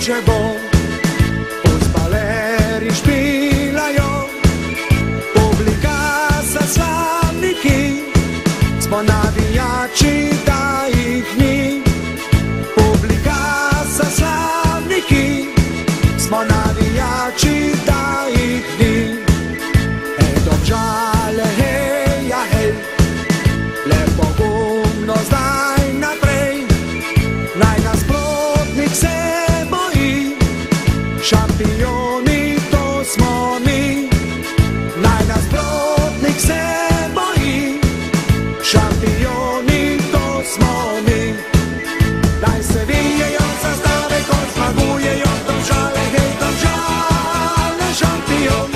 če bo. Fuzbaleri špilajo, publika sa slavniki, smo navijači, da jih ni. Publika sa slavniki, smo navijači, da jih ni. Hej, Domžale, hej, ja hej, le pogumno zdaj naprej. Naj nasprotnik se boji, šampioni to smo mi. Naj nasprotnik se boji, šampioni to smo mi. Naj se vijejo zastave, ko zmagujejo. Domžale, hej, Domžale, šampion.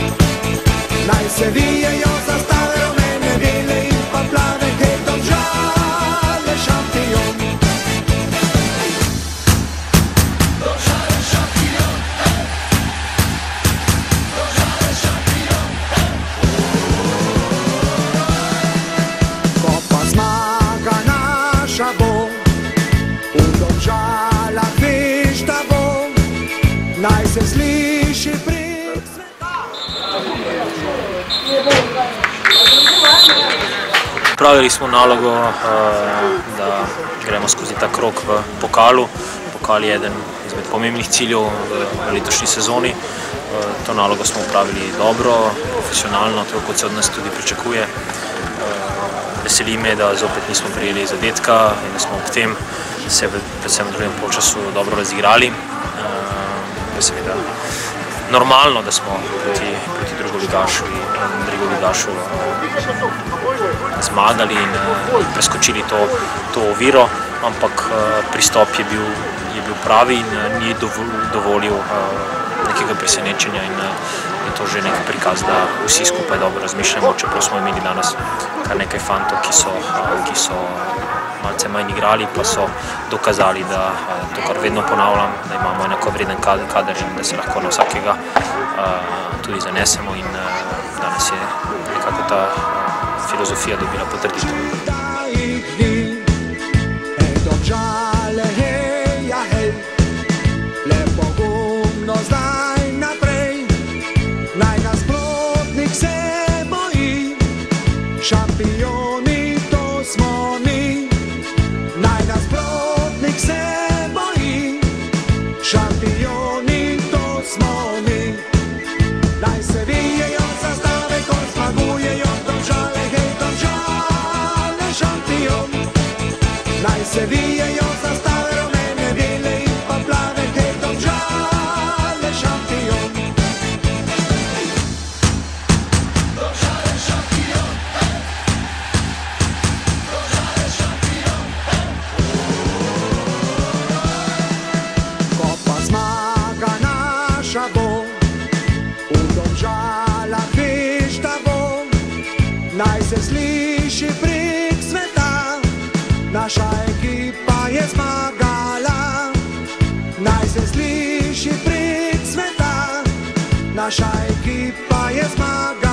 Naj se vijejo zastave, rumene, bele in pa plave, hej, Domžale, šampion. Domžale, šampion. Domžale, šampion. Ko pa zmaga naša bo, v Domžalah veš, da bo. Naj se sliši prek sveta. Pravili smo nalogo, da gremo skozi ta krog v pokalu. Pokal je eden izmed pomembnih ciljev v letošnji sezoni. To nalogo smo upravili dobro, profesionalno, tako kot se od nas tudi pričakuje. Veseli me, da zopet nismo prijeli zadetka in da smo ob tem se predvsem v drugem polčasu dobro razigrali. Seveda normalno, da smo proti drugoligašu zmagali in preskočili to oviro, ampak pristop je bil pravi in ni dovolil nekega presenečenja in je to že nekaj prikaz, da vsi skupaj dobro razmišljamo, čeprav smo imeli danes kar nekaj fantov, ki so malce manj igrali, pa so dokazali, da to, kar vedno ponavljam, da imamo enakovreden kader in da se lahko na vsakega tudi zanesemo in danes je nekako ta filozofija dobila potrditev. Domžale, hej, ja hej, le pogumno zdaj naprej. Naj nasprotnik se boji, šampioni to smo mi. Naj nasprotnik se boji, šampioni to smo mi. Naj se vijejo zastave, ko zmagujejo. Domžale, hej, Domžale, šampion. Naj se vijejo zastave, rumene, bele in pa plave, hej, Domžale, šampion. Domžale, šampion. Domžale, šampion. Ko pa zmaga naša bo, v Domžalah veš, da bo. Naj se sliši prek sveta, naša ekipa je zmagala. Naj se sliši prek sveta, naša ekipa je zmagala.